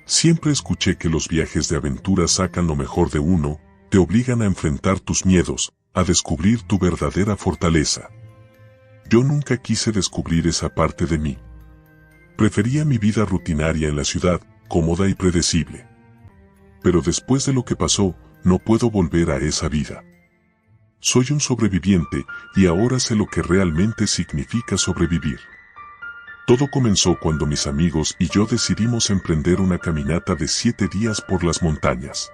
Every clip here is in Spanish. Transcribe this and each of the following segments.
Siempre escuché que los viajes de aventura sacan lo mejor de uno, te obligan a enfrentar tus miedos, a descubrir tu verdadera fortaleza. Yo nunca quise descubrir esa parte de mí. Prefería mi vida rutinaria en la ciudad, cómoda y predecible. Pero después de lo que pasó, no puedo volver a esa vida. Soy un sobreviviente y ahora sé lo que realmente significa sobrevivir. Todo comenzó cuando mis amigos y yo decidimos emprender una caminata de 7 días por las montañas.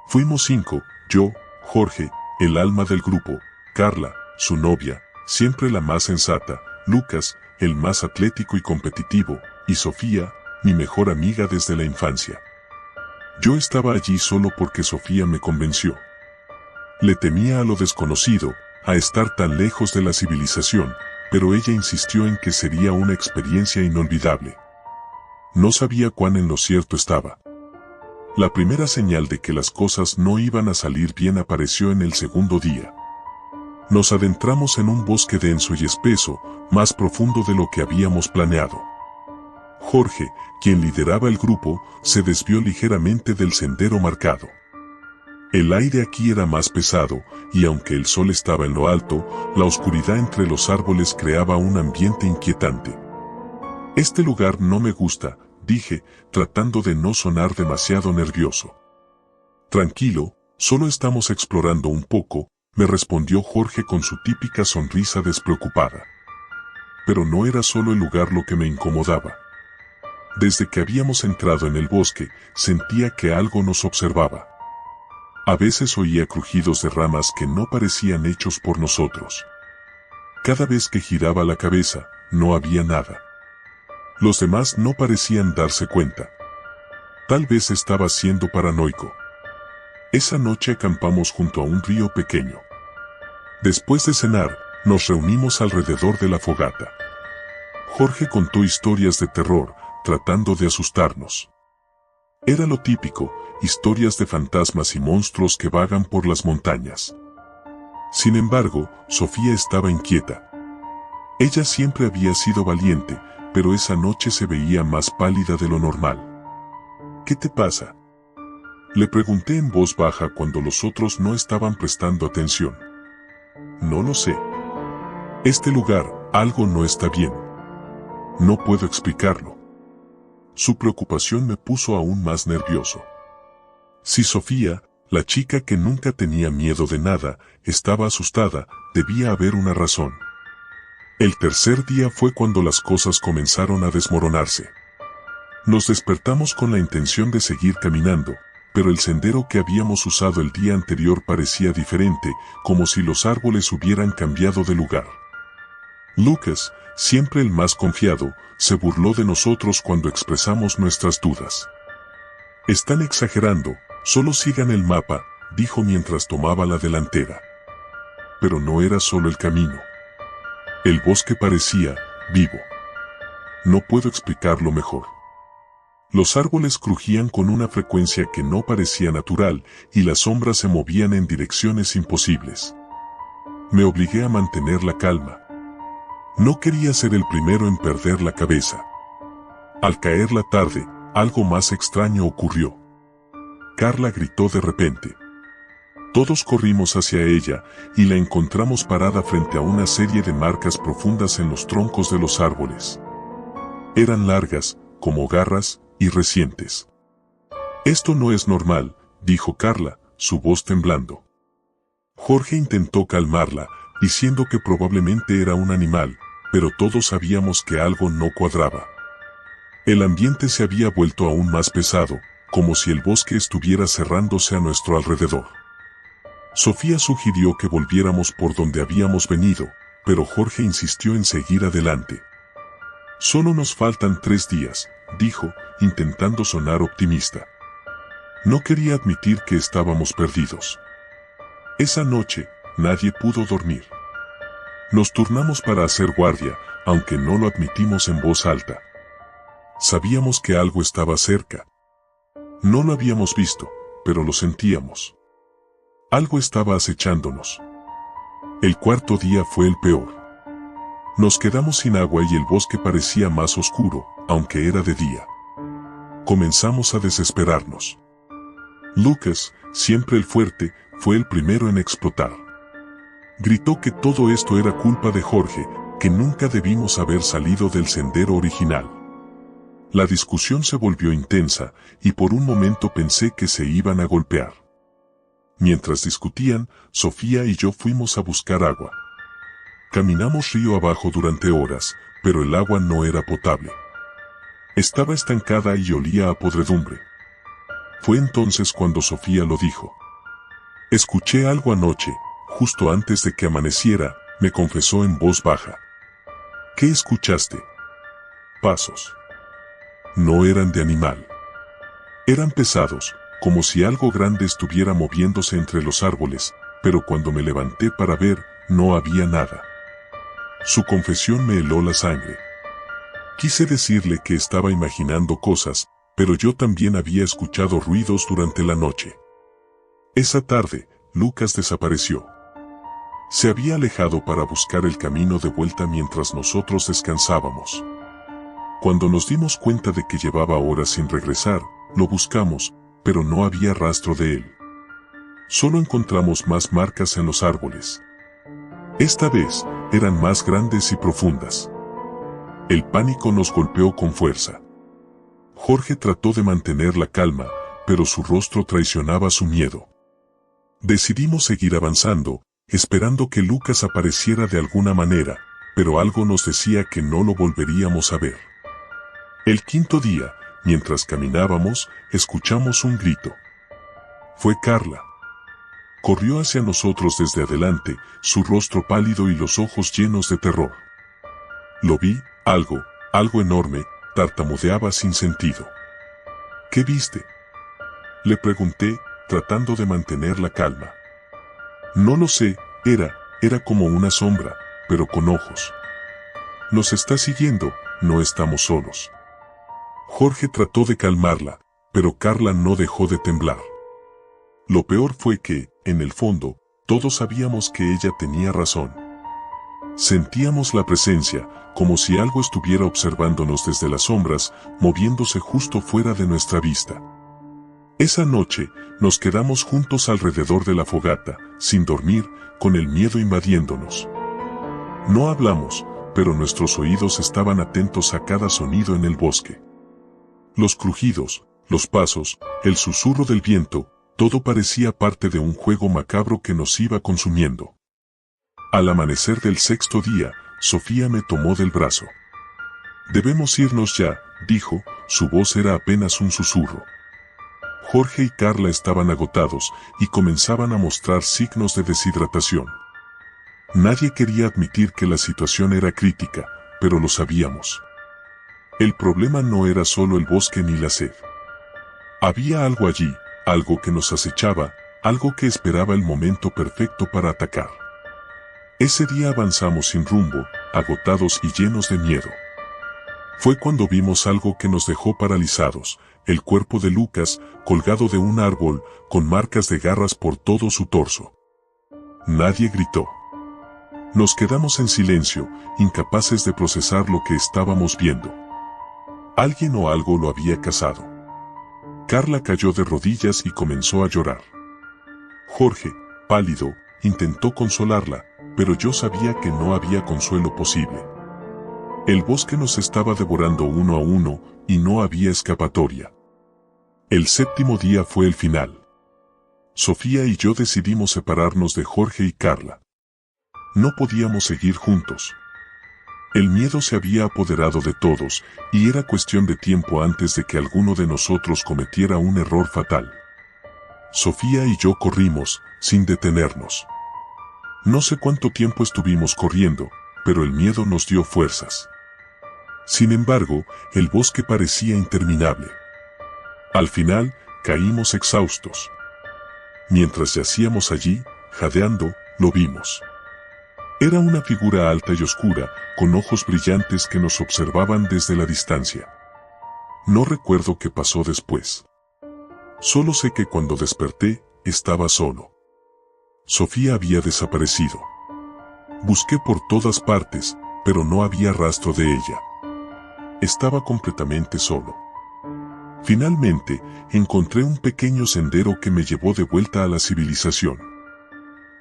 Fuimos 5, yo, Jorge, el alma del grupo, Carla, su novia, siempre la más sensata, Lucas, el más atlético y competitivo, y Sofía, mi mejor amiga desde la infancia. Yo estaba allí solo porque Sofía me convenció. Le temía a lo desconocido, a estar tan lejos de la civilización, pero ella insistió en que sería una experiencia inolvidable. No sabía cuán en lo cierto estaba. La primera señal de que las cosas no iban a salir bien apareció en el segundo día. Nos adentramos en un bosque denso y espeso, más profundo de lo que habíamos planeado. Jorge, quien lideraba el grupo, se desvió ligeramente del sendero marcado. El aire aquí era más pesado, y aunque el sol estaba en lo alto, la oscuridad entre los árboles creaba un ambiente inquietante. Este lugar no me gusta, dije, tratando de no sonar demasiado nervioso. Tranquilo, solo estamos explorando un poco, me respondió Jorge con su típica sonrisa despreocupada. Pero no era solo el lugar lo que me incomodaba. Desde que habíamos entrado en el bosque, sentía que algo nos observaba. A veces oía crujidos de ramas que no parecían hechos por nosotros. Cada vez que giraba la cabeza, no había nada. Los demás no parecían darse cuenta. Tal vez estaba siendo paranoico. Esa noche acampamos junto a un río pequeño. Después de cenar, nos reunimos alrededor de la fogata. Jorge contó historias de terror, tratando de asustarnos. Era lo típico, historias de fantasmas y monstruos que vagan por las montañas. Sin embargo, Sofía estaba inquieta. Ella siempre había sido valiente, pero esa noche se veía más pálida de lo normal. ¿Qué te pasa?, le pregunté en voz baja cuando los otros no estaban prestando atención. No lo sé. Este lugar, algo no está bien. No puedo explicarlo. Su preocupación me puso aún más nervioso. Si Sofía, la chica que nunca tenía miedo de nada, estaba asustada, debía haber una razón. El tercer día fue cuando las cosas comenzaron a desmoronarse. Nos despertamos con la intención de seguir caminando, pero el sendero que habíamos usado el día anterior parecía diferente, como si los árboles hubieran cambiado de lugar. Lucas, siempre el más confiado, se burló de nosotros cuando expresamos nuestras dudas. Están exagerando, solo sigan el mapa, dijo mientras tomaba la delantera. Pero no era solo el camino. El bosque parecía vivo. No puedo explicarlo mejor. Los árboles crujían con una frecuencia que no parecía natural, y las sombras se movían en direcciones imposibles. Me obligué a mantener la calma. No quería ser el primero en perder la cabeza. Al caer la tarde, algo más extraño ocurrió. Carla gritó de repente. Todos corrimos hacia ella, y la encontramos parada frente a una serie de marcas profundas en los troncos de los árboles. Eran largas, como garras, y recientes. Esto no es normal, dijo Carla, su voz temblando. Jorge intentó calmarla, diciendo que probablemente era un animal, pero todos sabíamos que algo no cuadraba. El ambiente se había vuelto aún más pesado, como si el bosque estuviera cerrándose a nuestro alrededor. Sofía sugirió que volviéramos por donde habíamos venido, pero Jorge insistió en seguir adelante. Solo nos faltan 3 días, dijo, intentando sonar optimista. No quería admitir que estábamos perdidos. Esa noche, nadie pudo dormir. Nos turnamos para hacer guardia, aunque no lo admitimos en voz alta. Sabíamos que algo estaba cerca. No lo habíamos visto, pero lo sentíamos. Algo estaba acechándonos. El cuarto día fue el peor. Nos quedamos sin agua y el bosque parecía más oscuro, aunque era de día. Comenzamos a desesperarnos. Lucas, siempre el fuerte, fue el primero en explotar. Gritó que todo esto era culpa de Jorge, que nunca debimos haber salido del sendero original. La discusión se volvió intensa, y por un momento pensé que se iban a golpear. Mientras discutían, Sofía y yo fuimos a buscar agua. Caminamos río abajo durante horas, pero el agua no era potable. Estaba estancada y olía a podredumbre. Fue entonces cuando Sofía lo dijo. Escuché algo anoche, justo antes de que amaneciera, me confesó en voz baja. ¿Qué escuchaste? Pasos. No eran de animal. Eran pesados, como si algo grande estuviera moviéndose entre los árboles, pero cuando me levanté para ver, no había nada. Su confesión me heló la sangre. Quise decirle que estaba imaginando cosas, pero yo también había escuchado ruidos durante la noche. Esa tarde, Lucas desapareció. Se había alejado para buscar el camino de vuelta mientras nosotros descansábamos. Cuando nos dimos cuenta de que llevaba horas sin regresar, lo buscamos, pero no había rastro de él. Solo encontramos más marcas en los árboles. Esta vez, eran más grandes y profundas. El pánico nos golpeó con fuerza. Jorge trató de mantener la calma, pero su rostro traicionaba su miedo. Decidimos seguir avanzando, esperando que Lucas apareciera de alguna manera, pero algo nos decía que no lo volveríamos a ver. El quinto día, mientras caminábamos, escuchamos un grito. Fue Carla. Corrió hacia nosotros desde adelante, su rostro pálido y los ojos llenos de terror. Lo vi, algo enorme, tartamudeaba sin sentido. ¿Qué viste? Le pregunté, tratando de mantener la calma. No lo sé, era como una sombra, pero con ojos. Nos está siguiendo, no estamos solos. Jorge trató de calmarla, pero Carla no dejó de temblar. Lo peor fue que, en el fondo, todos sabíamos que ella tenía razón. Sentíamos la presencia, como si algo estuviera observándonos desde las sombras, moviéndose justo fuera de nuestra vista. Esa noche, nos quedamos juntos alrededor de la fogata, sin dormir, con el miedo invadiéndonos. No hablamos, pero nuestros oídos estaban atentos a cada sonido en el bosque. Los crujidos, los pasos, el susurro del viento, todo parecía parte de un juego macabro que nos iba consumiendo. Al amanecer del sexto día, Sofía me tomó del brazo. Debemos irnos ya, dijo, su voz era apenas un susurro. Jorge y Carla estaban agotados y comenzaban a mostrar signos de deshidratación. Nadie quería admitir que la situación era crítica, pero lo sabíamos. El problema no era solo el bosque ni la sed. Había algo allí, algo que nos acechaba, algo que esperaba el momento perfecto para atacar. Ese día avanzamos sin rumbo, agotados y llenos de miedo. Fue cuando vimos algo que nos dejó paralizados, el cuerpo de Lucas, colgado de un árbol, con marcas de garras por todo su torso. Nadie gritó. Nos quedamos en silencio, incapaces de procesar lo que estábamos viendo. Alguien o algo lo había cazado. Carla cayó de rodillas y comenzó a llorar. Jorge, pálido, intentó consolarla, pero yo sabía que no había consuelo posible. El bosque nos estaba devorando uno a uno, y no había escapatoria. El séptimo día fue el final. Sofía y yo decidimos separarnos de Jorge y Carla. No podíamos seguir juntos. El miedo se había apoderado de todos, y era cuestión de tiempo antes de que alguno de nosotros cometiera un error fatal. Sofía y yo corrimos, sin detenernos. No sé cuánto tiempo estuvimos corriendo, pero el miedo nos dio fuerzas. Sin embargo, el bosque parecía interminable. Al final, caímos exhaustos. Mientras yacíamos allí, jadeando, lo vimos. Era una figura alta y oscura, con ojos brillantes que nos observaban desde la distancia. No recuerdo qué pasó después. Solo sé que cuando desperté, estaba solo. Sofía había desaparecido. Busqué por todas partes, pero no había rastro de ella. Estaba completamente solo. Finalmente, encontré un pequeño sendero que me llevó de vuelta a la civilización.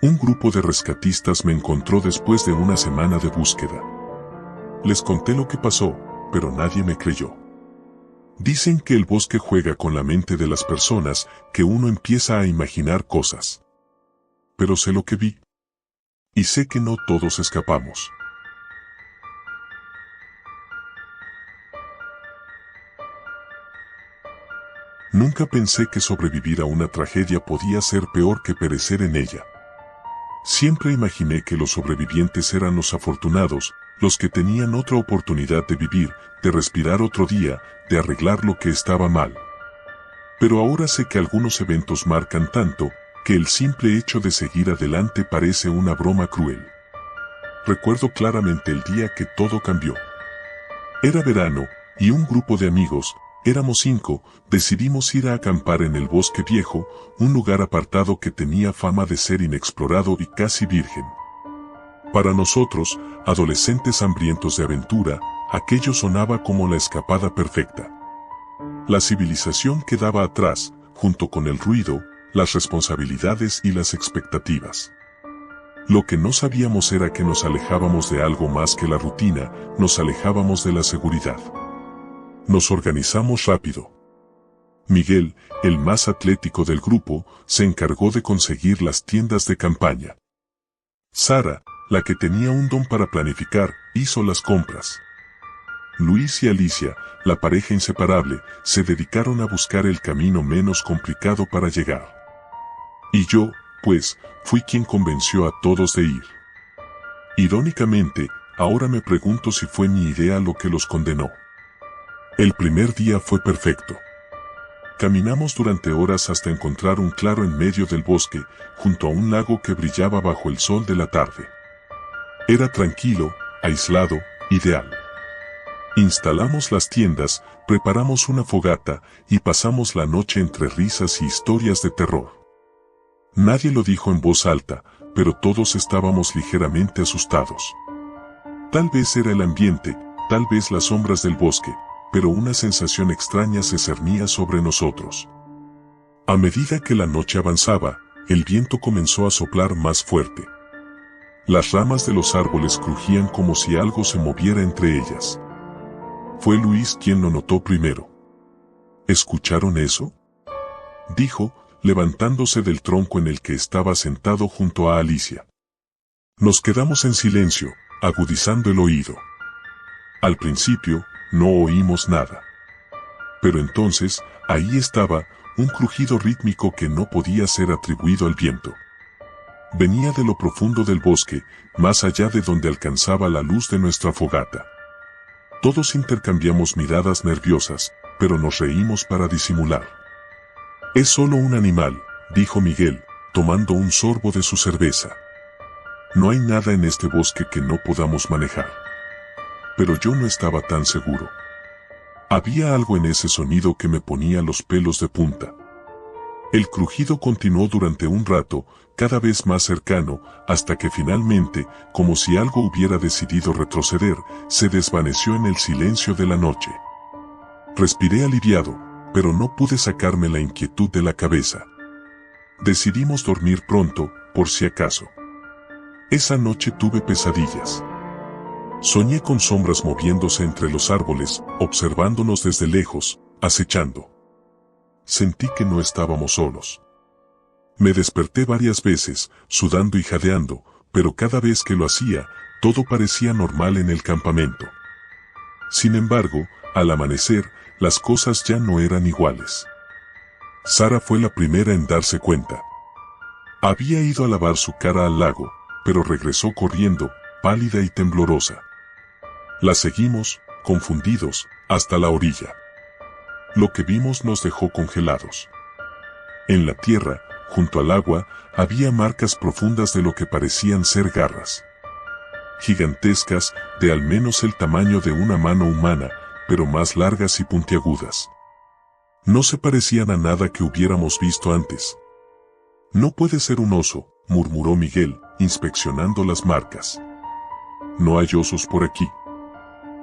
Un grupo de rescatistas me encontró después de una semana de búsqueda. Les conté lo que pasó, pero nadie me creyó. Dicen que el bosque juega con la mente de las personas, que uno empieza a imaginar cosas. Pero sé lo que vi. Y sé que no todos escapamos. Nunca pensé que sobrevivir a una tragedia podía ser peor que perecer en ella. Siempre imaginé que los sobrevivientes eran los afortunados, los que tenían otra oportunidad de vivir, de respirar otro día, de arreglar lo que estaba mal. Pero ahora sé que algunos eventos marcan tanto, que el simple hecho de seguir adelante parece una broma cruel. Recuerdo claramente el día que todo cambió. Era verano, y un grupo de amigos, éramos 5, decidimos ir a acampar en el Bosque Viejo, un lugar apartado que tenía fama de ser inexplorado y casi virgen. Para nosotros, adolescentes hambrientos de aventura, aquello sonaba como la escapada perfecta. La civilización quedaba atrás, junto con el ruido, las responsabilidades y las expectativas. Lo que no sabíamos era que nos alejábamos de algo más que la rutina, nos alejábamos de la seguridad. Nos organizamos rápido. Miguel, el más atlético del grupo, se encargó de conseguir las tiendas de campaña. Sara, la que tenía un don para planificar, hizo las compras. Luis y Alicia, la pareja inseparable, se dedicaron a buscar el camino menos complicado para llegar. Y yo, pues, fui quien convenció a todos de ir. Irónicamente, ahora me pregunto si fue mi idea lo que los condenó. El primer día fue perfecto. Caminamos durante horas hasta encontrar un claro en medio del bosque, junto a un lago que brillaba bajo el sol de la tarde. Era tranquilo, aislado, ideal. Instalamos las tiendas, preparamos una fogata y pasamos la noche entre risas y historias de terror. Nadie lo dijo en voz alta, pero todos estábamos ligeramente asustados. Tal vez era el ambiente, tal vez las sombras del bosque, pero una sensación extraña se cernía sobre nosotros. A medida que la noche avanzaba, el viento comenzó a soplar más fuerte. Las ramas de los árboles crujían como si algo se moviera entre ellas. Fue Luis quien lo notó primero. ¿Escucharon eso?, dijo, levantándose del tronco en el que estaba sentado junto a Alicia. Nos quedamos en silencio, agudizando el oído. Al principio, no oímos nada. Pero entonces, ahí estaba, un crujido rítmico que no podía ser atribuido al viento. Venía de lo profundo del bosque, más allá de donde alcanzaba la luz de nuestra fogata. Todos intercambiamos miradas nerviosas, pero nos reímos para disimular. Es solo un animal, dijo Miguel, tomando un sorbo de su cerveza. No hay nada en este bosque que no podamos manejar. Pero yo no estaba tan seguro. Había algo en ese sonido que me ponía los pelos de punta. El crujido continuó durante un rato, cada vez más cercano, hasta que finalmente, como si algo hubiera decidido retroceder, se desvaneció en el silencio de la noche. Respiré aliviado, pero no pude sacarme la inquietud de la cabeza. Decidimos dormir pronto, por si acaso. Esa noche tuve pesadillas. Soñé con sombras moviéndose entre los árboles, observándonos desde lejos, acechando. Sentí que no estábamos solos. Me desperté varias veces, sudando y jadeando, pero cada vez que lo hacía, todo parecía normal en el campamento. Sin embargo, al amanecer, las cosas ya no eran iguales. Sara fue la primera en darse cuenta. Había ido a lavar su cara al lago, pero regresó corriendo, pálida y temblorosa. La seguimos, confundidos, hasta la orilla. Lo que vimos nos dejó congelados. En la tierra, junto al agua, había marcas profundas de lo que parecían ser garras. Gigantescas, de al menos el tamaño de una mano humana, pero más largas y puntiagudas. No se parecían a nada que hubiéramos visto antes. No puede ser un oso, murmuró Miguel, inspeccionando las marcas. No hay osos por aquí.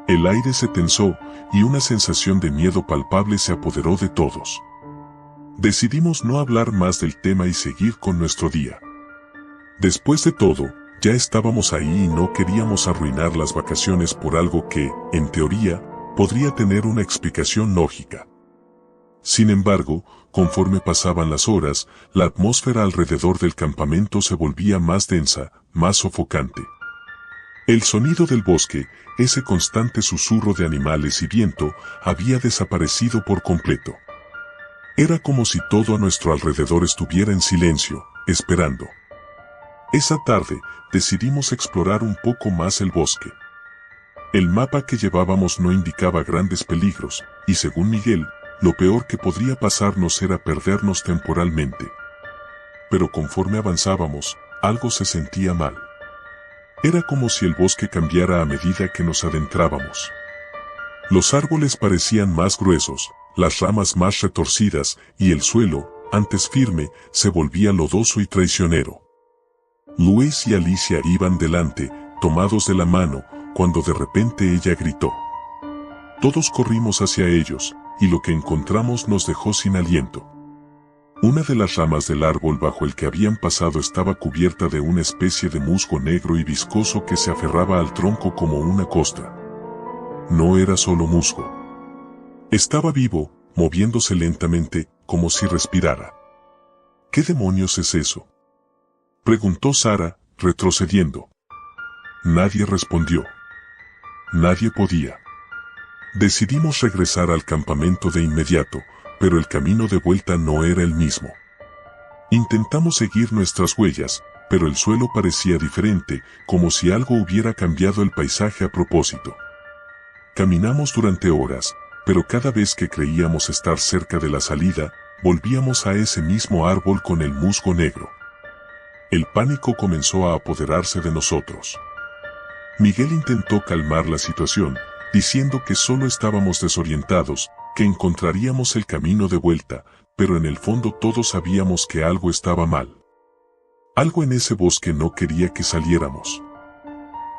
El aire se tensó y una sensación de miedo palpable se apoderó de todos. Decidimos no hablar más del tema y seguir con nuestro día. Después de todo, ya estábamos ahí y no queríamos arruinar las vacaciones por algo que, en teoría, podría tener una explicación lógica. Sin embargo, conforme pasaban las horas, la atmósfera alrededor del campamento se volvía más densa, más sofocante. El sonido del bosque, ese constante susurro de animales y viento, había desaparecido por completo. Era como si todo a nuestro alrededor estuviera en silencio, esperando. Esa tarde, decidimos explorar un poco más el bosque. El mapa que llevábamos no indicaba grandes peligros, y según Miguel, lo peor que podría pasarnos era perdernos temporalmente. Pero conforme avanzábamos, algo se sentía mal. Era como si el bosque cambiara a medida que nos adentrábamos. Los árboles parecían más gruesos, las ramas más retorcidas, y el suelo, antes firme, se volvía lodoso y traicionero. Luis y Alicia iban delante, tomados de la mano, cuando de repente ella gritó. Todos corrimos hacia ellos, y lo que encontramos nos dejó sin aliento. Una de las ramas del árbol bajo el que habían pasado estaba cubierta de una especie de musgo negro y viscoso que se aferraba al tronco como una costra. No era solo musgo. Estaba vivo, moviéndose lentamente, como si respirara. ¿Qué demonios es eso?, preguntó Sara, retrocediendo. Nadie respondió. Nadie podía. Decidimos regresar al campamento de inmediato, pero el camino de vuelta no era el mismo. Intentamos seguir nuestras huellas, pero el suelo parecía diferente, como si algo hubiera cambiado el paisaje a propósito. Caminamos durante horas, pero cada vez que creíamos estar cerca de la salida, volvíamos a ese mismo árbol con el musgo negro. El pánico comenzó a apoderarse de nosotros. Miguel intentó calmar la situación, diciendo que solo estábamos desorientados, que encontraríamos el camino de vuelta, pero en el fondo todos sabíamos que algo estaba mal. Algo en ese bosque no quería que saliéramos.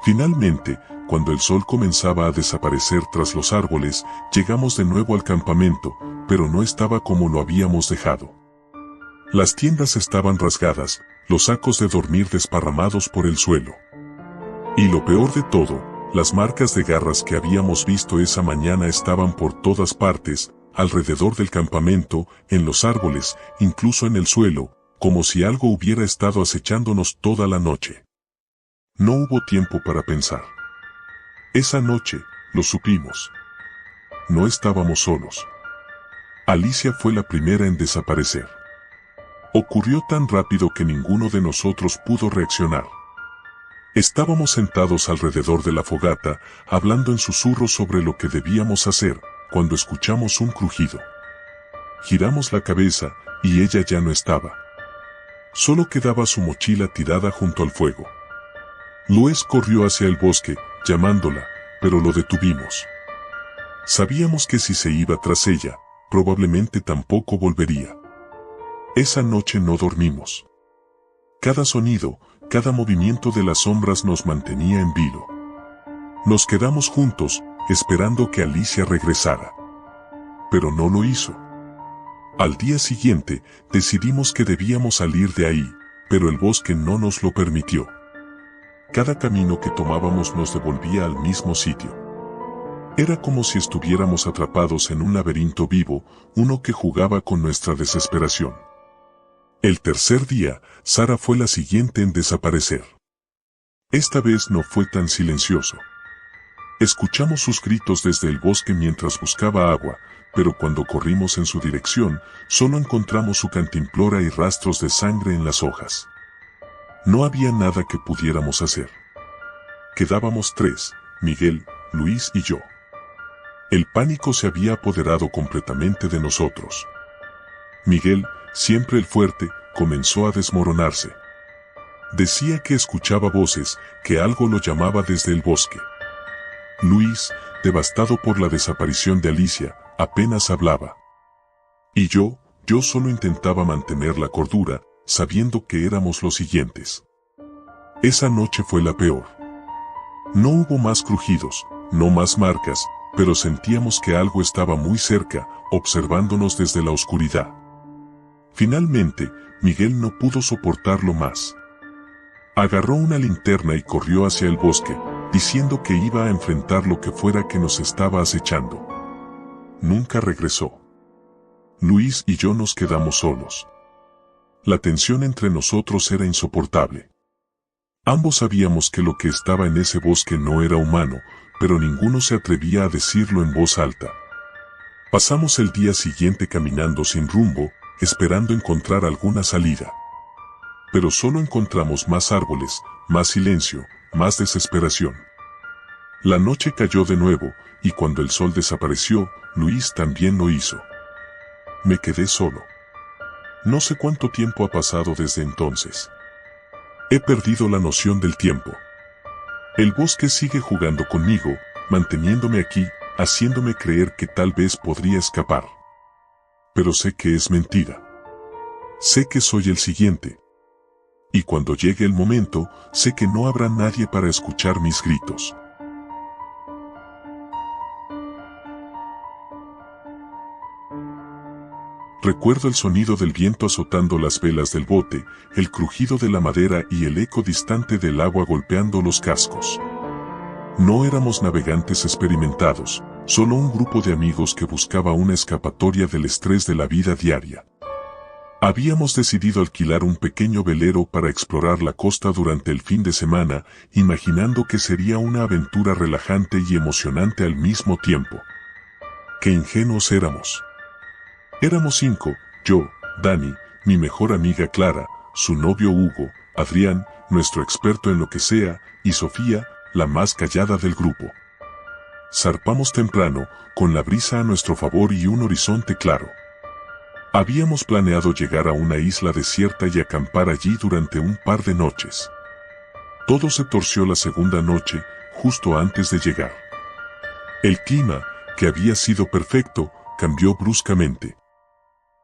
Finalmente, cuando el sol comenzaba a desaparecer tras los árboles, llegamos de nuevo al campamento, pero no estaba como lo habíamos dejado. Las tiendas estaban rasgadas, los sacos de dormir desparramados por el suelo. Y lo peor de todo, las marcas de garras que habíamos visto esa mañana estaban por todas partes, alrededor del campamento, en los árboles, incluso en el suelo, como si algo hubiera estado acechándonos toda la noche. No hubo tiempo para pensar. Esa noche, lo supimos. No estábamos solos. Alicia fue la primera en desaparecer. Ocurrió tan rápido que ninguno de nosotros pudo reaccionar. Estábamos sentados alrededor de la fogata, hablando en susurros sobre lo que debíamos hacer, cuando escuchamos un crujido. Giramos la cabeza, y ella ya no estaba. Solo quedaba su mochila tirada junto al fuego. Luis corrió hacia el bosque, llamándola, pero lo detuvimos. Sabíamos que si se iba tras ella, probablemente tampoco volvería. Esa noche no dormimos. Cada sonido, cada movimiento de las sombras nos mantenía en vilo. Nos quedamos juntos, esperando que Alicia regresara. Pero no lo hizo. Al día siguiente, decidimos que debíamos salir de ahí, pero el bosque no nos lo permitió. Cada camino que tomábamos nos devolvía al mismo sitio. Era como si estuviéramos atrapados en un laberinto vivo, uno que jugaba con nuestra desesperación. El tercer día, Sara fue la siguiente en desaparecer. Esta vez no fue tan silencioso. Escuchamos sus gritos desde el bosque mientras buscaba agua, pero cuando corrimos en su dirección, solo encontramos su cantimplora y rastros de sangre en las hojas. No había nada que pudiéramos hacer. Quedábamos tres, Miguel, Luis y yo. El pánico se había apoderado completamente de nosotros. Miguel, siempre el fuerte, comenzó a desmoronarse. Decía que escuchaba voces, que algo lo llamaba desde el bosque. Luis, devastado por la desaparición de Alicia, apenas hablaba. Y yo solo intentaba mantener la cordura, sabiendo que éramos los siguientes. Esa noche fue la peor. No hubo más crujidos, no más marcas, pero sentíamos que algo estaba muy cerca, observándonos desde la oscuridad. Finalmente, Miguel no pudo soportarlo más. Agarró una linterna y corrió hacia el bosque, diciendo que iba a enfrentar lo que fuera que nos estaba acechando. Nunca regresó. Luis y yo nos quedamos solos. La tensión entre nosotros era insoportable. Ambos sabíamos que lo que estaba en ese bosque no era humano, pero ninguno se atrevía a decirlo en voz alta. Pasamos el día siguiente caminando sin rumbo, esperando encontrar alguna salida. Pero solo encontramos más árboles, más silencio, más desesperación. La noche cayó de nuevo, y cuando el sol desapareció, Luis también lo hizo. Me quedé solo. No sé cuánto tiempo ha pasado desde entonces. He perdido la noción del tiempo. El bosque sigue jugando conmigo, manteniéndome aquí, haciéndome creer que tal vez podría escapar. Pero sé que es mentira. Sé que soy el siguiente. Y cuando llegue el momento, sé que no habrá nadie para escuchar mis gritos. Recuerdo el sonido del viento azotando las velas del bote, el crujido de la madera y el eco distante del agua golpeando los cascos. No éramos navegantes experimentados, solo un grupo de amigos que buscaba una escapatoria del estrés de la vida diaria. Habíamos decidido alquilar un pequeño velero para explorar la costa durante el fin de semana, imaginando que sería una aventura relajante y emocionante al mismo tiempo. ¡Qué ingenuos éramos! Éramos 5, yo, Dani, mi mejor amiga Clara, su novio Hugo, Adrián, nuestro experto en lo que sea, y Sofía, la más callada del grupo. Zarpamos temprano, con la brisa a nuestro favor y un horizonte claro. Habíamos planeado llegar a una isla desierta y acampar allí durante un par de noches. Todo se torció la segunda noche, justo antes de llegar. El clima, que había sido perfecto, cambió bruscamente.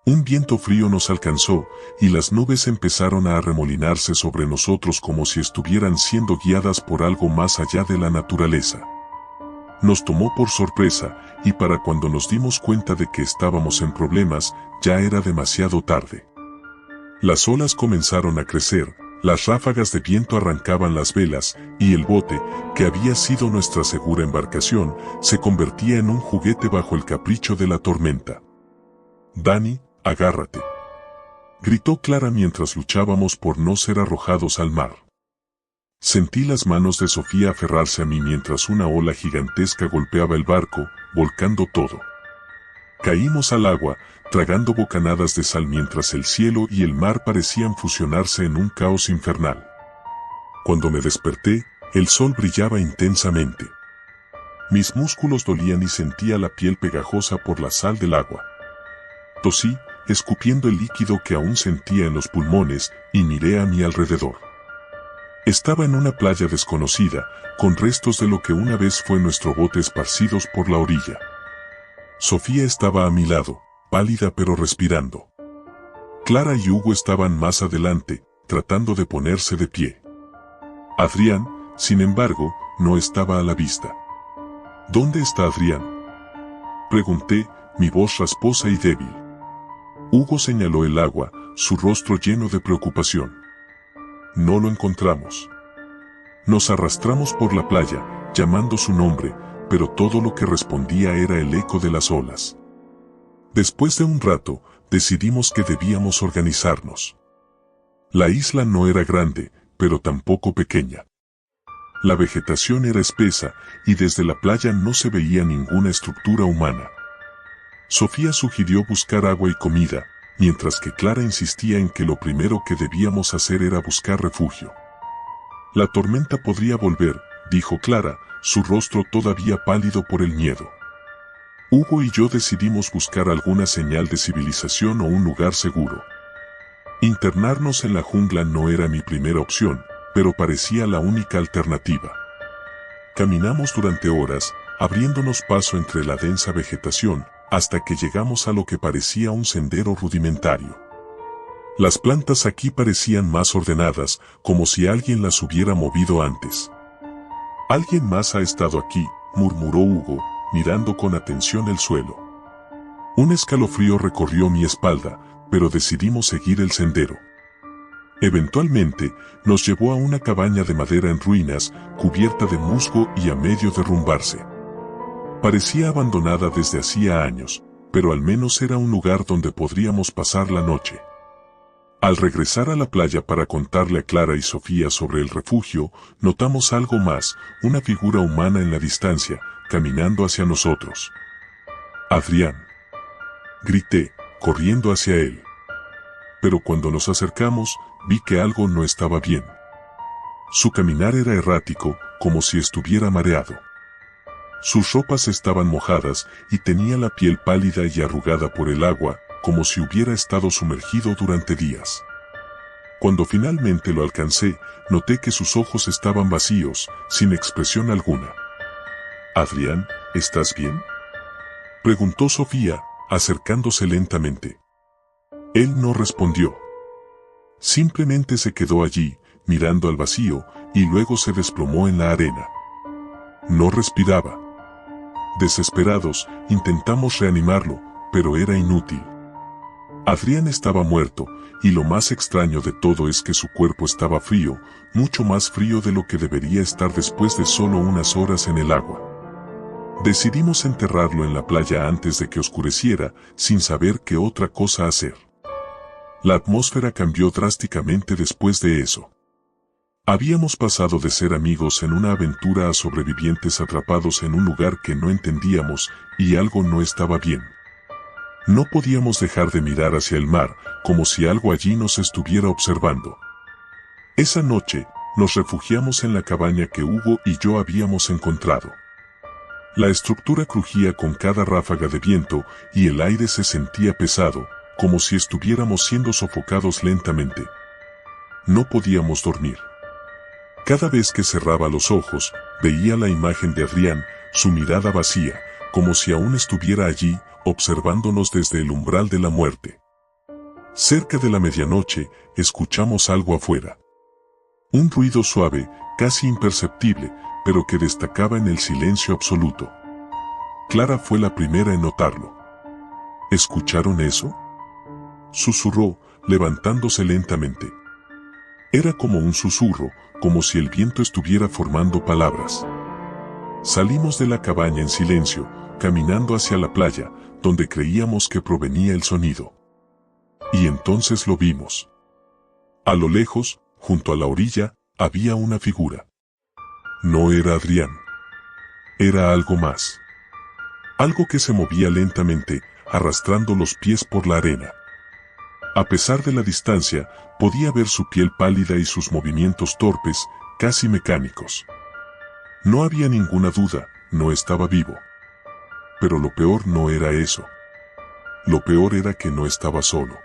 Un viento frío nos alcanzó, y las nubes empezaron a arremolinarse sobre nosotros como si estuvieran siendo guiadas por algo más allá de la naturaleza. Nos tomó por sorpresa, y para cuando nos dimos cuenta de que estábamos en problemas, ya era demasiado tarde. Las olas comenzaron a crecer, las ráfagas de viento arrancaban las velas, y el bote, que había sido nuestra segura embarcación, se convertía en un juguete bajo el capricho de la tormenta. «Dani, agárrate», gritó Clara mientras luchábamos por no ser arrojados al mar. Sentí las manos de Sofía aferrarse a mí mientras una ola gigantesca golpeaba el barco, volcando todo. Caímos al agua, tragando bocanadas de sal mientras el cielo y el mar parecían fusionarse en un caos infernal. Cuando me desperté, el sol brillaba intensamente. Mis músculos dolían y sentía la piel pegajosa por la sal del agua. Tosí, escupiendo el líquido que aún sentía en los pulmones, y miré a mi alrededor. Estaba en una playa desconocida, con restos de lo que una vez fue nuestro bote esparcidos por la orilla. Sofía estaba a mi lado, pálida pero respirando. Clara y Hugo estaban más adelante, tratando de ponerse de pie. Adrián, sin embargo, no estaba a la vista. ¿Dónde está Adrián?, pregunté, mi voz rasposa y débil. Hugo señaló el agua, su rostro lleno de preocupación. No lo encontramos. Nos arrastramos por la playa, llamando su nombre, pero todo lo que respondía era el eco de las olas. Después de un rato, decidimos que debíamos organizarnos. La isla no era grande, pero tampoco pequeña. La vegetación era espesa, y desde la playa no se veía ninguna estructura humana. Sofía sugirió buscar agua y comida, mientras que Clara insistía en que lo primero que debíamos hacer era buscar refugio. La tormenta podría volver, dijo Clara, su rostro todavía pálido por el miedo. Hugo y yo decidimos buscar alguna señal de civilización o un lugar seguro. Internarnos en la jungla no era mi primera opción, pero parecía la única alternativa. Caminamos durante horas, abriéndonos paso entre la densa vegetación, hasta que llegamos a lo que parecía un sendero rudimentario. Las plantas aquí parecían más ordenadas, como si alguien las hubiera movido antes. «Alguien más ha estado aquí», murmuró Hugo, mirando con atención el suelo. Un escalofrío recorrió mi espalda, pero decidimos seguir el sendero. Eventualmente, nos llevó a una cabaña de madera en ruinas, cubierta de musgo y a medio derrumbarse. Parecía abandonada desde hacía años, pero al menos era un lugar donde podríamos pasar la noche. Al regresar a la playa para contarle a Clara y Sofía sobre el refugio, notamos algo más, una figura humana en la distancia, caminando hacia nosotros. «Adrián», grité, corriendo hacia él. Pero cuando nos acercamos, vi que algo no estaba bien. Su caminar era errático, como si estuviera mareado. Sus ropas estaban mojadas y tenía la piel pálida y arrugada por el agua, como si hubiera estado sumergido durante días. Cuando finalmente lo alcancé, noté que sus ojos estaban vacíos, sin expresión alguna. «Adrián, ¿estás bien?», preguntó Sofía, acercándose lentamente. Él no respondió. Simplemente se quedó allí, mirando al vacío, y luego se desplomó en la arena. No respiraba. Desesperados, intentamos reanimarlo, pero era inútil. Adrián estaba muerto, y lo más extraño de todo es que su cuerpo estaba frío, mucho más frío de lo que debería estar después de solo unas horas en el agua. Decidimos enterrarlo en la playa antes de que oscureciera, sin saber qué otra cosa hacer. La atmósfera cambió drásticamente después de eso. Habíamos pasado de ser amigos en una aventura a sobrevivientes atrapados en un lugar que no entendíamos, y algo no estaba bien. No podíamos dejar de mirar hacia el mar, como si algo allí nos estuviera observando. Esa noche, nos refugiamos en la cabaña que Hugo y yo habíamos encontrado. La estructura crujía con cada ráfaga de viento, y el aire se sentía pesado, como si estuviéramos siendo sofocados lentamente. No podíamos dormir. Cada vez que cerraba los ojos, veía la imagen de Adrián, su mirada vacía, como si aún estuviera allí, observándonos desde el umbral de la muerte. Cerca de la medianoche, escuchamos algo afuera. Un ruido suave, casi imperceptible, pero que destacaba en el silencio absoluto. Clara fue la primera en notarlo. ¿Escucharon eso?, susurró, levantándose lentamente. Era como un susurro, como si el viento estuviera formando palabras. Salimos de la cabaña en silencio, caminando hacia la playa, donde creíamos que provenía el sonido. Y entonces lo vimos. A lo lejos, junto a la orilla, había una figura. No era Adrián. Era algo más. Algo que se movía lentamente, arrastrando los pies por la arena. A pesar de la distancia, podía ver su piel pálida y sus movimientos torpes, casi mecánicos. No había ninguna duda, no estaba vivo. Pero lo peor no era eso. Lo peor era que no estaba solo.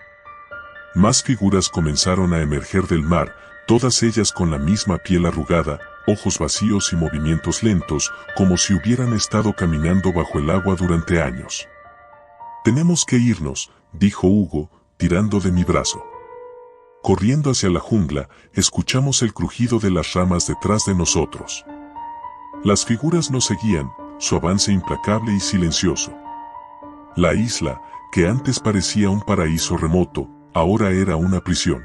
Más figuras comenzaron a emerger del mar, todas ellas con la misma piel arrugada, ojos vacíos y movimientos lentos, como si hubieran estado caminando bajo el agua durante años. «Tenemos que irnos», dijo Hugo, tirando de mi brazo. Corriendo hacia la jungla, escuchamos el crujido de las ramas detrás de nosotros. Las figuras nos seguían, su avance implacable y silencioso. La isla, que antes parecía un paraíso remoto, ahora era una prisión.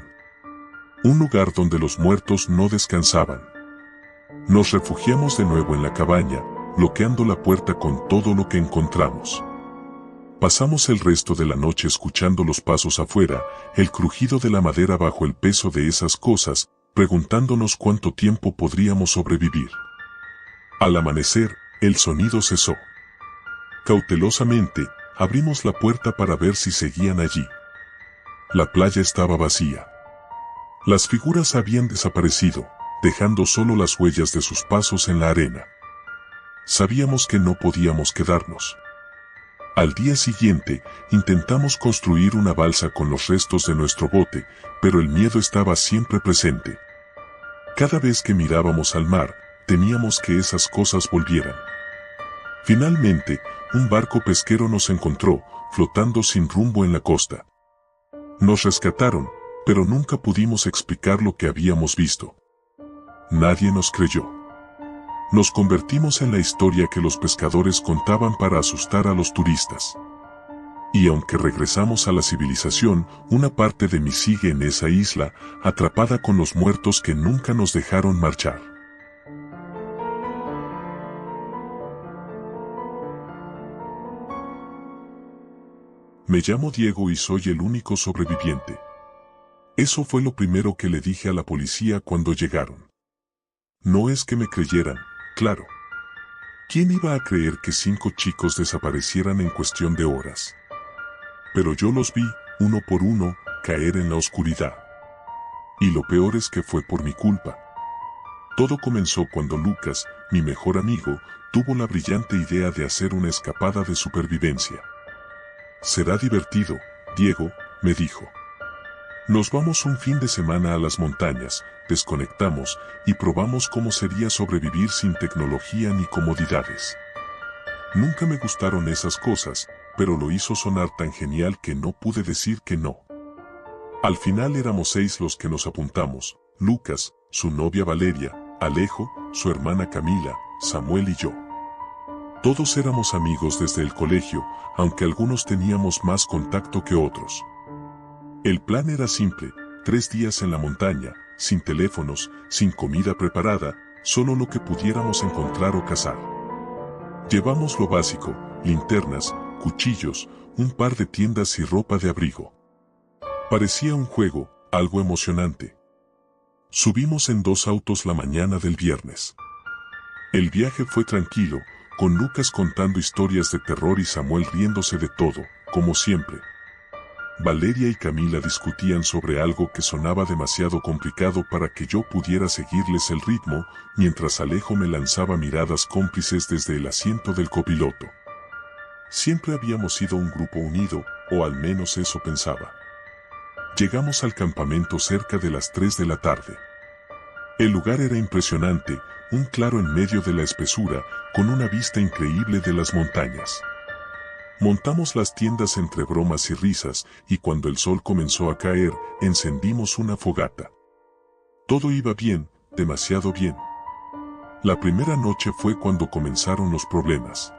Un lugar donde los muertos no descansaban. Nos refugiamos de nuevo en la cabaña, bloqueando la puerta con todo lo que encontramos. Pasamos el resto de la noche escuchando los pasos afuera, el crujido de la madera bajo el peso de esas cosas, preguntándonos cuánto tiempo podríamos sobrevivir. Al amanecer, el sonido cesó. Cautelosamente, abrimos la puerta para ver si seguían allí. La playa estaba vacía. Las figuras habían desaparecido, dejando solo las huellas de sus pasos en la arena. Sabíamos que no podíamos quedarnos. Al día siguiente, intentamos construir una balsa con los restos de nuestro bote, pero el miedo estaba siempre presente. Cada vez que mirábamos al mar, temíamos que esas cosas volvieran. Finalmente, un barco pesquero nos encontró, flotando sin rumbo en la costa. Nos rescataron, pero nunca pudimos explicar lo que habíamos visto. Nadie nos creyó. Nos convertimos en la historia que los pescadores contaban para asustar a los turistas. Y aunque regresamos a la civilización, una parte de mí sigue en esa isla, atrapada con los muertos que nunca nos dejaron marchar. Me llamo Diego y soy el único sobreviviente. Eso fue lo primero que le dije a la policía cuando llegaron. No es que me creyeran, claro. ¿Quién iba a creer que 5 chicos desaparecieran en cuestión de horas? Pero yo los vi, uno por uno, caer en la oscuridad. Y lo peor es que fue por mi culpa. Todo comenzó cuando Lucas, mi mejor amigo, tuvo la brillante idea de hacer una escapada de supervivencia. Será divertido, Diego, me dijo. Nos vamos un fin de semana a las montañas, desconectamos y probamos cómo sería sobrevivir sin tecnología ni comodidades. Nunca me gustaron esas cosas, pero lo hizo sonar tan genial que no pude decir que no. Al final éramos 6 los que nos apuntamos: Lucas, su novia Valeria, Alejo, su hermana Camila, Samuel y yo. Todos éramos amigos desde el colegio, aunque algunos teníamos más contacto que otros. El plan era simple: 3 días en la montaña, sin teléfonos, sin comida preparada, solo lo que pudiéramos encontrar o cazar. Llevamos lo básico: linternas, cuchillos, un par de tiendas y ropa de abrigo. Parecía un juego, algo emocionante. Subimos en 2 autos la mañana del viernes. El viaje fue tranquilo, con Lucas contando historias de terror y Samuel riéndose de todo, como siempre. Valeria y Camila discutían sobre algo que sonaba demasiado complicado para que yo pudiera seguirles el ritmo, mientras Alejo me lanzaba miradas cómplices desde el asiento del copiloto. Siempre habíamos sido un grupo unido, o al menos eso pensaba. Llegamos al campamento cerca de las 3 de la tarde. El lugar era impresionante, un claro en medio de la espesura, con una vista increíble de las montañas. Montamos las tiendas entre bromas y risas, y cuando el sol comenzó a caer, encendimos una fogata. Todo iba bien, demasiado bien. La primera noche fue cuando comenzaron los problemas.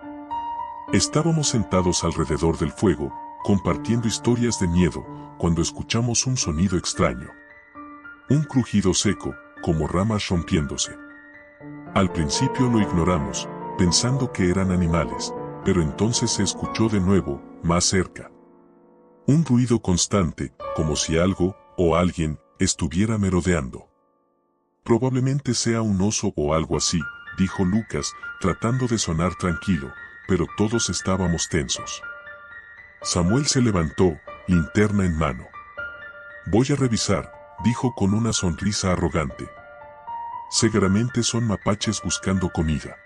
Estábamos sentados alrededor del fuego, compartiendo historias de miedo, cuando escuchamos un sonido extraño. Un crujido seco, como ramas rompiéndose. Al principio lo ignoramos, pensando que eran animales, pero entonces se escuchó de nuevo, más cerca. Un ruido constante, como si algo, o alguien, estuviera merodeando. Probablemente sea un oso o algo así, dijo Lucas, tratando de sonar tranquilo, pero todos estábamos tensos. Samuel se levantó, linterna en mano. Voy a revisar, dijo con una sonrisa arrogante. Seguramente son mapaches buscando comida.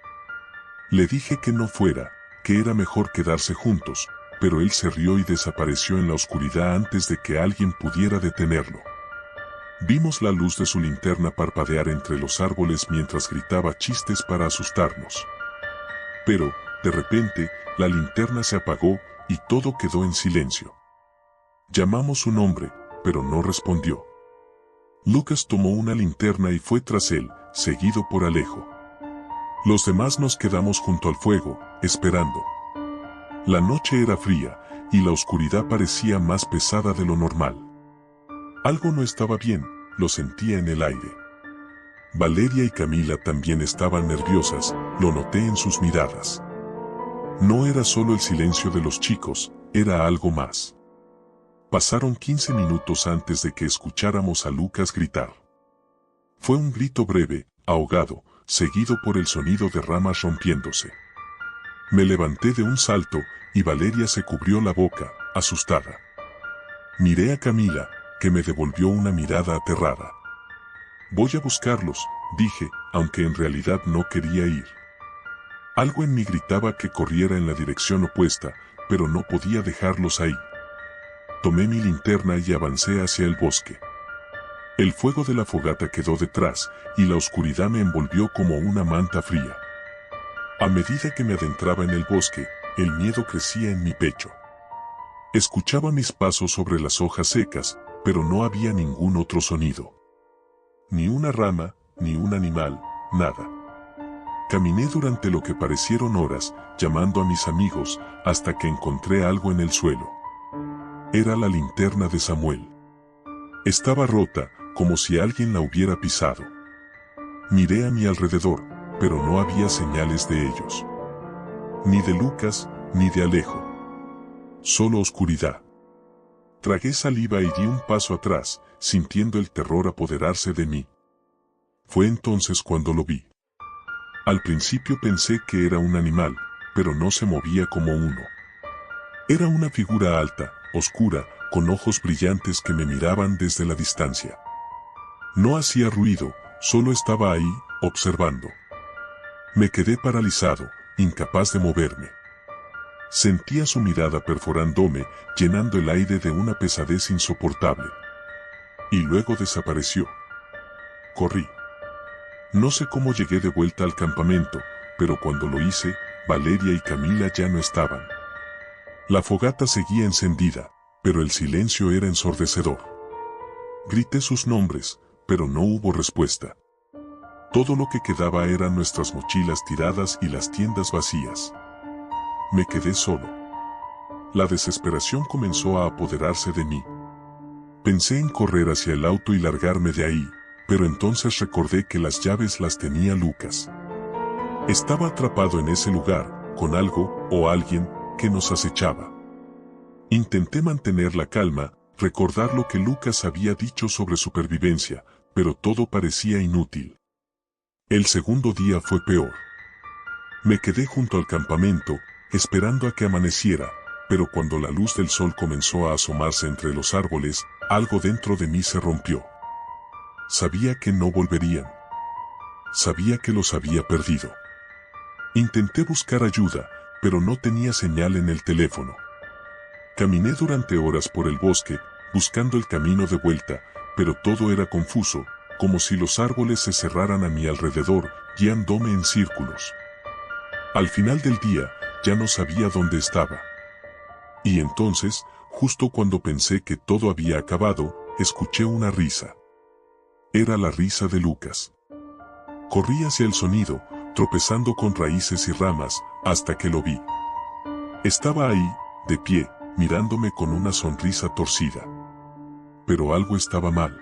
Le dije que no fuera, que era mejor quedarse juntos, pero él se rió y desapareció en la oscuridad antes de que alguien pudiera detenerlo. Vimos la luz de su linterna parpadear entre los árboles mientras gritaba chistes para asustarnos. Pero, de repente, la linterna se apagó y todo quedó en silencio. Llamamos su nombre, pero no respondió. Lucas tomó una linterna y fue tras él, seguido por Alejo. Los demás nos quedamos junto al fuego, esperando. La noche era fría, y la oscuridad parecía más pesada de lo normal. Algo no estaba bien, lo sentía en el aire. Valeria y Camila también estaban nerviosas, lo noté en sus miradas. No era solo el silencio de los chicos, era algo más. Pasaron 15 minutos antes de que escucháramos a Lucas gritar. Fue un grito breve, ahogado, seguido por el sonido de ramas rompiéndose. Me levanté de un salto, y Valeria se cubrió la boca, asustada. Miré a Camila, que me devolvió una mirada aterrada. Voy a buscarlos, dije, aunque en realidad no quería ir. Algo en mí gritaba que corriera en la dirección opuesta, pero no podía dejarlos ahí. Tomé mi linterna y avancé hacia el bosque. El fuego de la fogata quedó detrás, y la oscuridad me envolvió como una manta fría. A medida que me adentraba en el bosque, el miedo crecía en mi pecho. Escuchaba mis pasos sobre las hojas secas, pero no había ningún otro sonido. Ni una rama, ni un animal, nada. Caminé durante lo que parecieron horas, llamando a mis amigos, hasta que encontré algo en el suelo. Era la linterna de Samuel. Estaba rota, como si alguien la hubiera pisado. Miré a mi alrededor, pero no había señales de ellos. Ni de Lucas, ni de Alejo. Solo oscuridad. Tragué saliva y di un paso atrás, sintiendo el terror apoderarse de mí. Fue entonces cuando lo vi. Al principio pensé que era un animal, pero no se movía como uno. Era una figura alta, oscura, con ojos brillantes que me miraban desde la distancia. No hacía ruido, solo estaba ahí, observando. Me quedé paralizado, incapaz de moverme. Sentía su mirada perforándome, llenando el aire de una pesadez insoportable. Y luego desapareció. Corrí. No sé cómo llegué de vuelta al campamento, pero cuando lo hice, Valeria y Camila ya no estaban. La fogata seguía encendida, pero el silencio era ensordecedor. Grité sus nombres, pero no hubo respuesta. Todo lo que quedaba eran nuestras mochilas tiradas y las tiendas vacías. Me quedé solo. La desesperación comenzó a apoderarse de mí. Pensé en correr hacia el auto y largarme de ahí, pero entonces recordé que las llaves las tenía Lucas. Estaba atrapado en ese lugar, con algo, o alguien, que nos acechaba. Intenté mantener la calma, recordar lo que Lucas había dicho sobre supervivencia, pero todo parecía inútil. El segundo día fue peor. Me quedé junto al campamento, esperando a que amaneciera, pero cuando la luz del sol comenzó a asomarse entre los árboles, algo dentro de mí se rompió. Sabía que no volverían. Sabía que los había perdido. Intenté buscar ayuda, pero no tenía señal en el teléfono. Caminé durante horas por el bosque, buscando el camino de vuelta, pero todo era confuso, como si los árboles se cerraran a mi alrededor, guiándome en círculos. Al final del día, ya no sabía dónde estaba. Y entonces, justo cuando pensé que todo había acabado, escuché una risa. Era la risa de Lucas. Corrí hacia el sonido, tropezando con raíces y ramas, hasta que lo vi. Estaba ahí, de pie, mirándome con una sonrisa torcida. Pero algo estaba mal.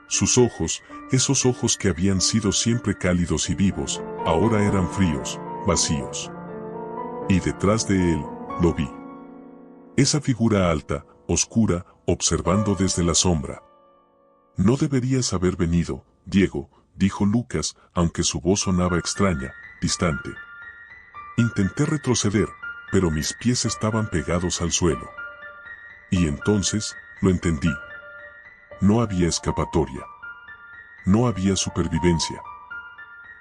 Sus ojos, esos ojos que habían sido siempre cálidos y vivos, ahora eran fríos, vacíos. Y detrás de él, lo vi. Esa figura alta, oscura, observando desde la sombra. No deberías haber venido, Diego, dijo Lucas, aunque su voz sonaba extraña, distante. Intenté retroceder, pero mis pies estaban pegados al suelo. Y entonces, lo entendí. No había escapatoria. No había supervivencia.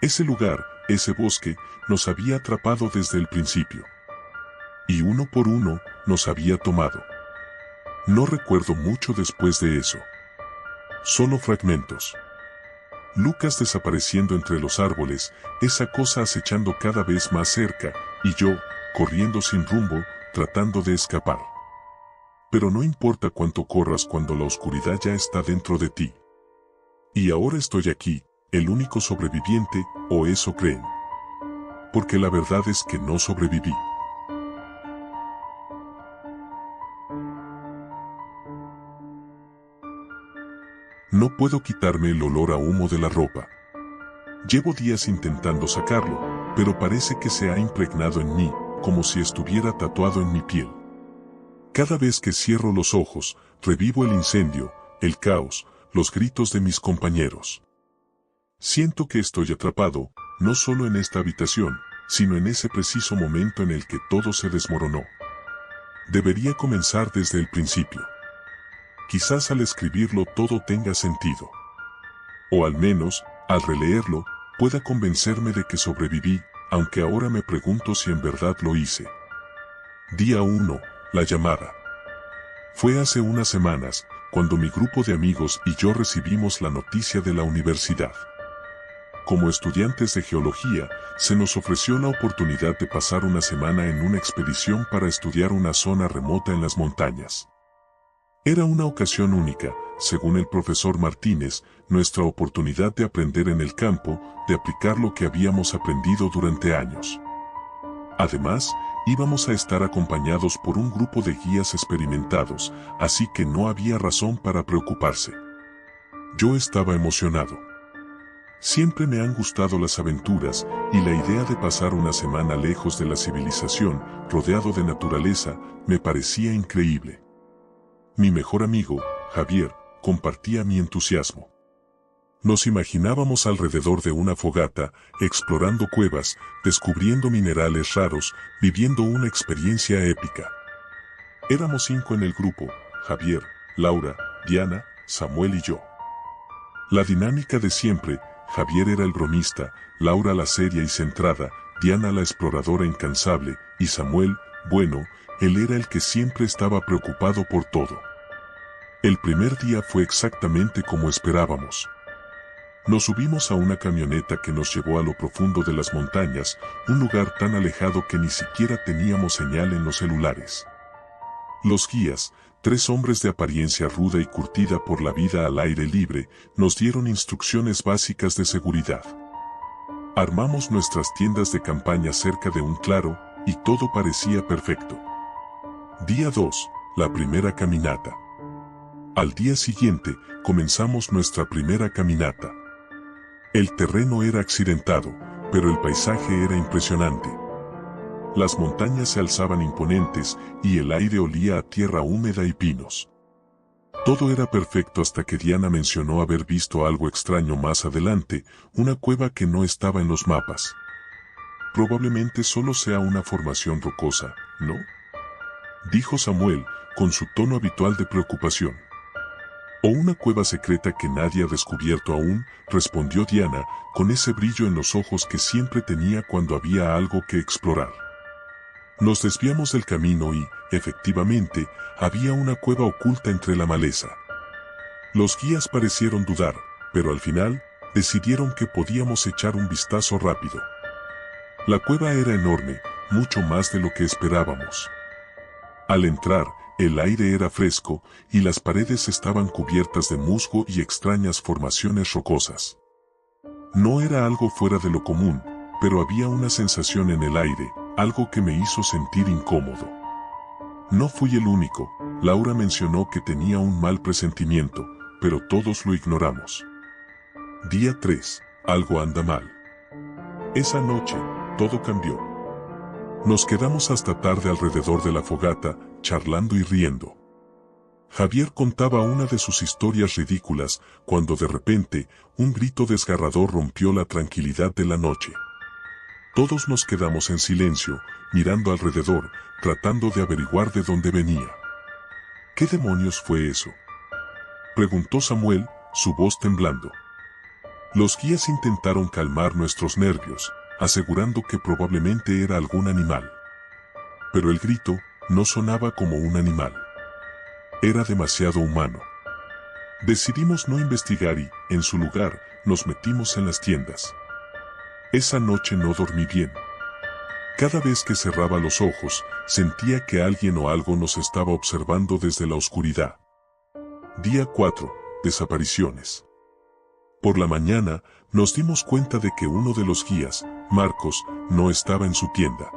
Ese lugar, ese bosque, nos había atrapado desde el principio. Y uno por uno, nos había tomado. No recuerdo mucho después de eso. Solo fragmentos. Lucas desapareciendo entre los árboles, esa cosa acechando cada vez más cerca, y yo, corriendo sin rumbo, tratando de escapar. Pero no importa cuánto corras cuando la oscuridad ya está dentro de ti. Y ahora estoy aquí, el único sobreviviente, o eso creen. Porque la verdad es que no sobreviví. No puedo quitarme el olor a humo de la ropa. Llevo días intentando sacarlo, pero parece que se ha impregnado en mí, como si estuviera tatuado en mi piel. Cada vez que cierro los ojos, revivo el incendio, el caos, los gritos de mis compañeros. Siento que estoy atrapado, no solo en esta habitación, sino en ese preciso momento en el que todo se desmoronó. Debería comenzar desde el principio. Quizás al escribirlo todo tenga sentido. O al menos, al releerlo, pueda convencerme de que sobreviví, aunque ahora me pregunto si en verdad lo hice. Día 1, la llamada. Fue hace unas semanas, cuando mi grupo de amigos y yo recibimos la noticia de la universidad. Como estudiantes de geología, se nos ofreció la oportunidad de pasar una semana en una expedición para estudiar una zona remota en las montañas. Era una ocasión única, según el profesor Martínez, nuestra oportunidad de aprender en el campo, de aplicar lo que habíamos aprendido durante años. Además, íbamos a estar acompañados por un grupo de guías experimentados, así que no había razón para preocuparse. Yo estaba emocionado. Siempre me han gustado las aventuras, y la idea de pasar una semana lejos de la civilización, rodeado de naturaleza, me parecía increíble. Mi mejor amigo, Javier, compartía mi entusiasmo. Nos imaginábamos alrededor de una fogata, explorando cuevas, descubriendo minerales raros, viviendo una experiencia épica. Éramos 5 en el grupo: Javier, Laura, Diana, Samuel y yo. La dinámica de siempre: Javier era el bromista, Laura la seria y centrada, Diana la exploradora incansable, y Samuel, bueno, él era el que siempre estaba preocupado por todo. El primer día fue exactamente como esperábamos. Nos subimos a una camioneta que nos llevó a lo profundo de las montañas, un lugar tan alejado que ni siquiera teníamos señal en los celulares. Los guías, 3 hombres de apariencia ruda y curtida por la vida al aire libre, nos dieron instrucciones básicas de seguridad. Armamos nuestras tiendas de campaña cerca de un claro, y todo parecía perfecto. Día 2, la primera caminata. Al día siguiente, comenzamos nuestra primera caminata. El terreno era accidentado, pero el paisaje era impresionante. Las montañas se alzaban imponentes y el aire olía a tierra húmeda y pinos. Todo era perfecto hasta que Diana mencionó haber visto algo extraño más adelante, una cueva que no estaba en los mapas. Probablemente solo sea una formación rocosa, ¿no?, dijo Samuel, con su tono habitual de preocupación. O una cueva secreta que nadie ha descubierto aún, respondió Diana, con ese brillo en los ojos que siempre tenía cuando había algo que explorar. Nos desviamos del camino y, efectivamente, había una cueva oculta entre la maleza. Los guías parecieron dudar, pero al final, decidieron que podíamos echar un vistazo rápido. La cueva era enorme, mucho más de lo que esperábamos. Al entrar, el aire era fresco, y las paredes estaban cubiertas de musgo y extrañas formaciones rocosas. No era algo fuera de lo común, pero había una sensación en el aire, algo que me hizo sentir incómodo. No fui el único. Laura mencionó que tenía un mal presentimiento, pero todos lo ignoramos. Día 3, algo anda mal. Esa noche, todo cambió. Nos quedamos hasta tarde alrededor de la fogata, charlando y riendo. Javier contaba una de sus historias ridículas, cuando de repente, un grito desgarrador rompió la tranquilidad de la noche. Todos nos quedamos en silencio, mirando alrededor, tratando de averiguar de dónde venía. ¿Qué demonios fue eso?, preguntó Samuel, su voz temblando. Los guías intentaron calmar nuestros nervios, asegurando que probablemente era algún animal. Pero el grito no sonaba como un animal. Era demasiado humano. Decidimos no investigar y, en su lugar, nos metimos en las tiendas. Esa noche no dormí bien. Cada vez que cerraba los ojos, sentía que alguien o algo nos estaba observando desde la oscuridad. Día 4. Desapariciones. Por la mañana, nos dimos cuenta de que uno de los guías, Marcos, no estaba en su tienda.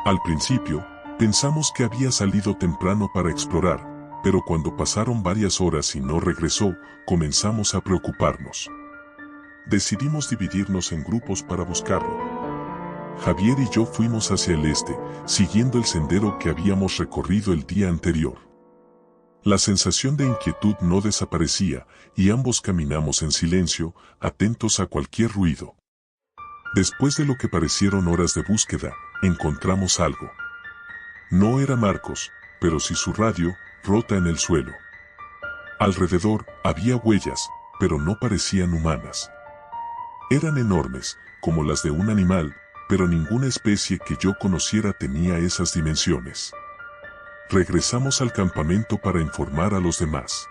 Al principio, pensamos que había salido temprano para explorar, pero cuando pasaron varias horas y no regresó, comenzamos a preocuparnos. Decidimos dividirnos en grupos para buscarlo. Javier y yo fuimos hacia el este, siguiendo el sendero que habíamos recorrido el día anterior. La sensación de inquietud no desaparecía, y ambos caminamos en silencio, atentos a cualquier ruido. Después de lo que parecieron horas de búsqueda, encontramos algo. No era Marcos, pero sí su radio, rota en el suelo. Alrededor había huellas, pero no parecían humanas. Eran enormes, como las de un animal, pero ninguna especie que yo conociera tenía esas dimensiones. Regresamos al campamento para informar a los demás.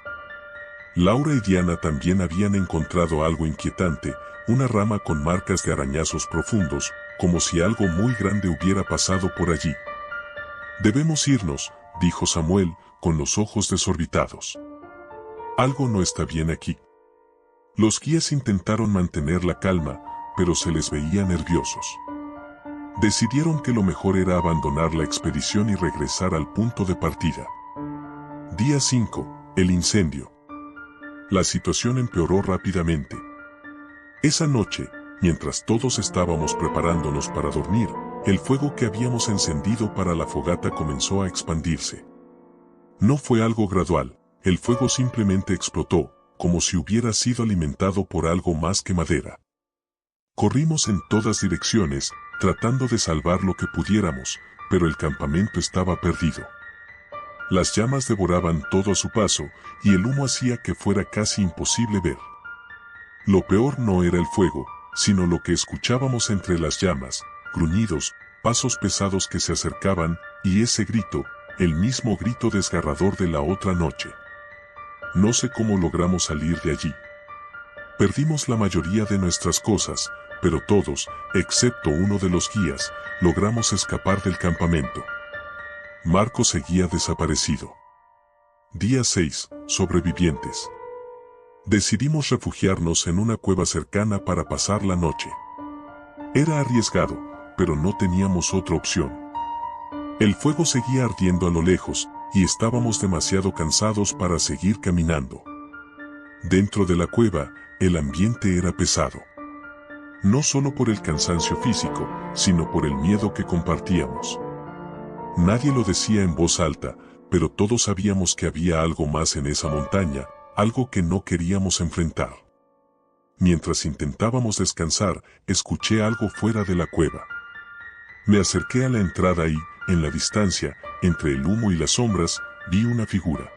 Laura y Diana también habían encontrado algo inquietante, una rama con marcas de arañazos profundos, como si algo muy grande hubiera pasado por allí. Debemos irnos, dijo Samuel, con los ojos desorbitados. Algo no está bien aquí. Los guías intentaron mantener la calma, pero se les veía nerviosos. Decidieron que lo mejor era abandonar la expedición y regresar al punto de partida. Día 5. El incendio. La situación empeoró rápidamente. Esa noche, mientras todos estábamos preparándonos para dormir, el fuego que habíamos encendido para la fogata comenzó a expandirse. No fue algo gradual, el fuego simplemente explotó, como si hubiera sido alimentado por algo más que madera. Corrimos en todas direcciones, tratando de salvar lo que pudiéramos, pero el campamento estaba perdido. Las llamas devoraban todo a su paso, y el humo hacía que fuera casi imposible ver. Lo peor no era el fuego, sino lo que escuchábamos entre las llamas, gruñidos, pasos pesados que se acercaban, y ese grito, el mismo grito desgarrador de la otra noche. No sé cómo logramos salir de allí. Perdimos la mayoría de nuestras cosas, pero todos, excepto uno de los guías, logramos escapar del campamento. Marco seguía desaparecido. Día 6. Sobrevivientes. Decidimos refugiarnos en una cueva cercana para pasar la noche. Era arriesgado, pero no teníamos otra opción. El fuego seguía ardiendo a lo lejos, y estábamos demasiado cansados para seguir caminando. Dentro de la cueva, el ambiente era pesado. No solo por el cansancio físico, sino por el miedo que compartíamos. Nadie lo decía en voz alta, pero todos sabíamos que había algo más en esa montaña, algo que no queríamos enfrentar. Mientras intentábamos descansar, escuché algo fuera de la cueva. Me acerqué a la entrada y, en la distancia, entre el humo y las sombras, vi una figura.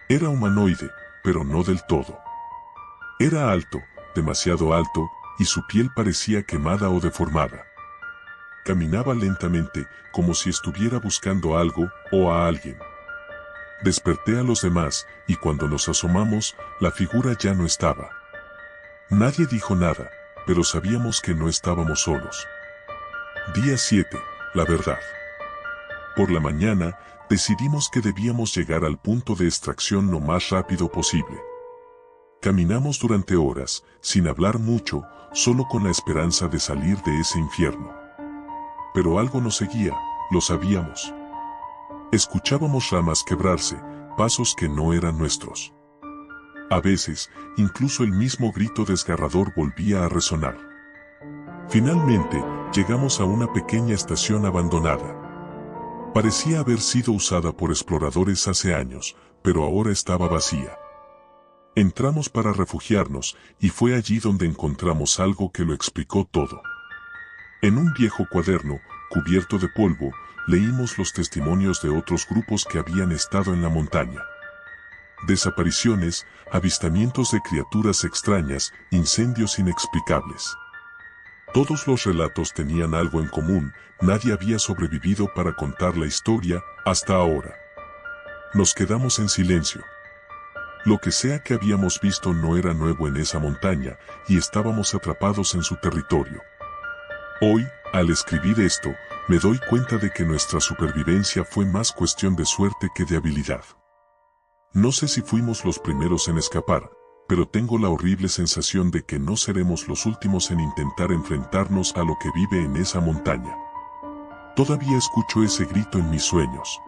Era humanoide, pero no del todo. Era alto, demasiado alto, y su piel parecía quemada o deformada. Caminaba lentamente, como si estuviera buscando algo o a alguien. Desperté a los demás, y cuando nos asomamos, la figura ya no estaba. Nadie dijo nada, pero sabíamos que no estábamos solos. Día 7. La verdad. Por la mañana, decidimos que debíamos llegar al punto de extracción lo más rápido posible. Caminamos durante horas, sin hablar mucho, solo con la esperanza de salir de ese infierno. Pero algo nos seguía, lo sabíamos. Escuchábamos ramas quebrarse, pasos que no eran nuestros. A veces, incluso el mismo grito desgarrador volvía a resonar. Finalmente, llegamos a una pequeña estación abandonada. Parecía haber sido usada por exploradores hace años, pero ahora estaba vacía. Entramos para refugiarnos, y fue allí donde encontramos algo que lo explicó todo. En un viejo cuaderno, cubierto de polvo, leímos los testimonios de otros grupos que habían estado en la montaña. Desapariciones, avistamientos de criaturas extrañas, incendios inexplicables. Todos los relatos tenían algo en común, nadie había sobrevivido para contar la historia, hasta ahora. Nos quedamos en silencio. Lo que sea que habíamos visto no era nuevo en esa montaña, y estábamos atrapados en su territorio. Hoy, al escribir esto, me doy cuenta de que nuestra supervivencia fue más cuestión de suerte que de habilidad. No sé si fuimos los primeros en escapar, pero tengo la horrible sensación de que no seremos los últimos en intentar enfrentarnos a lo que vive en esa montaña. Todavía escucho ese grito en mis sueños.